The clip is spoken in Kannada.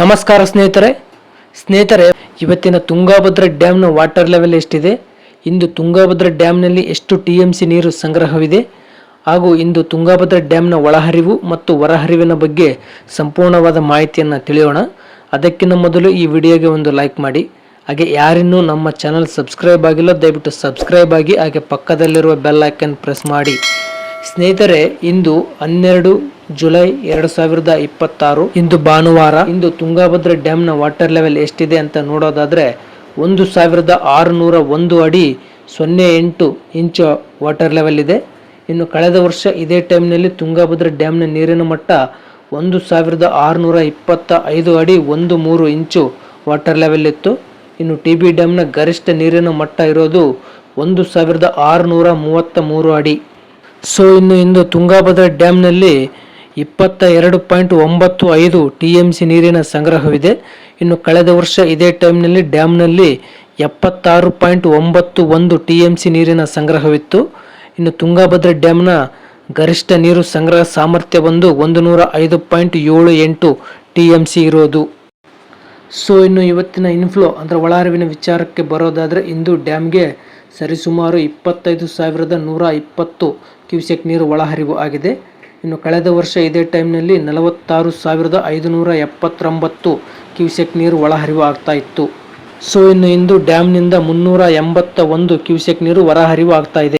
ನಮಸ್ಕಾರ ಸ್ನೇಹಿತರೆ ಇವತ್ತಿನ ತುಂಗಭದ್ರಾ ಡ್ಯಾಮ್ನ ವಾಟರ್ ಲೆವೆಲ್ ಎಷ್ಟಿದೆ, ಇಂದು ತುಂಗಭದ್ರಾ ಡ್ಯಾಮ್ನಲ್ಲಿ ಎಷ್ಟು TMC ನೀರು ಸಂಗ್ರಹವಿದೆ ಹಾಗೂ ಇಂದು ತುಂಗಭದ್ರಾ ಡ್ಯಾಮ್ನ ಒಳಹರಿವು ಮತ್ತು ಹೊರಹರಿವಿನ ಬಗ್ಗೆ ಸಂಪೂರ್ಣವಾದ ಮಾಹಿತಿಯನ್ನು ತಿಳಿಯೋಣ. ಅದಕ್ಕಿಂತ ಮೊದಲು ಈ ವಿಡಿಯೋಗೆ ಒಂದು ಲೈಕ್ ಮಾಡಿ, ಹಾಗೆ ಯಾರಿನ್ನೂ ನಮ್ಮ ಚಾನಲ್ ಸಬ್ಸ್ಕ್ರೈಬ್ ಆಗಿಲ್ಲ ದಯವಿಟ್ಟು ಸಬ್ಸ್ಕ್ರೈಬ್ ಆಗಿ, ಹಾಗೆ ಪಕ್ಕದಲ್ಲಿರುವ ಬೆಲ್ ಐಕನ್ ಪ್ರೆಸ್ ಮಾಡಿ. ಸ್ನೇಹಿತರೆ, ಇಂದು 12 ಜುಲೈ 2026 ಇಂದು ಭಾನುವಾರ. ಇಂದು ತುಂಗಭದ್ರಾ ಡ್ಯಾಮ್ನ ವಾಟರ್ ಲೆವೆಲ್ ಎಷ್ಟಿದೆ ಅಂತ ನೋಡೋದಾದ್ರೆ 1601 ಅಡಿ 08 ಇಂಚು ವಾಟರ್ ಲೆವೆಲ್ ಇದೆ. ಇನ್ನು ಕಳೆದ ವರ್ಷ ಇದೇ ಟೈಮ್ನಲ್ಲಿ ತುಂಗಭದ್ರಾ ಡ್ಯಾಮ್ನ ನೀರಿನ ಮಟ್ಟ 1625 ಅಡಿ 13 ಇಂಚು ವಾಟರ್ ಲೆವೆಲ್ ಇತ್ತು. ಇನ್ನು TB ಡ್ಯಾಮ್ನ ಗರಿಷ್ಠ ನೀರಿನ ಮಟ್ಟ ಇರೋದು 1633 ಅಡಿ. ಇನ್ನು ಇಂದು ತುಂಗಭದ್ರಾ ಡ್ಯಾಮ್ನಲ್ಲಿ 22.95 TMC ನೀರಿನ ಸಂಗ್ರಹವಿದೆ. ಇನ್ನು ಕಳೆದ ವರ್ಷ ಇದೇ ಟೈಮ್ನಲ್ಲಿ ಡ್ಯಾಮ್ನಲ್ಲಿ 76.91 TMC ನೀರಿನ ಸಂಗ್ರಹವಿತ್ತು. ಇನ್ನು ತುಂಗಭದ್ರಾ ಡ್ಯಾಮ್ನ ಗರಿಷ್ಠ ನೀರು ಸಂಗ್ರಹ ಸಾಮರ್ಥ್ಯ ಬಂದು 105.78 TMC ಇರೋದು. ಇನ್ನು ಇವತ್ತಿನ ಇನ್ಫ್ಲೋ ಅಂದರೆ ಒಳಹರಿವಿನ ವಿಚಾರಕ್ಕೆ ಬರೋದಾದರೆ, ಇಂದು ಡ್ಯಾಮ್ಗೆ ಸರಿಸುಮಾರು 25,120 ಕ್ಯೂಸೆಕ್ ನೀರು ಒಳಹರಿವು ಆಗಿದೆ. ಇನ್ನು ಕಳೆದ ವರ್ಷ ಇದೇ ಟೈಮ್ನಲ್ಲಿ 46,579 ಕ್ಯೂಸೆಕ್ ನೀರು ಒಳಹರಿವು ಆಗ್ತಾ ಇತ್ತು. ಇನ್ನು ಇಂದು ಡ್ಯಾಮ್ನಿಂದ 381 ಕ್ಯೂಸೆಕ್ ನೀರು ಹೊರಹರಿವು ಆಗ್ತಾ ಇದೆ.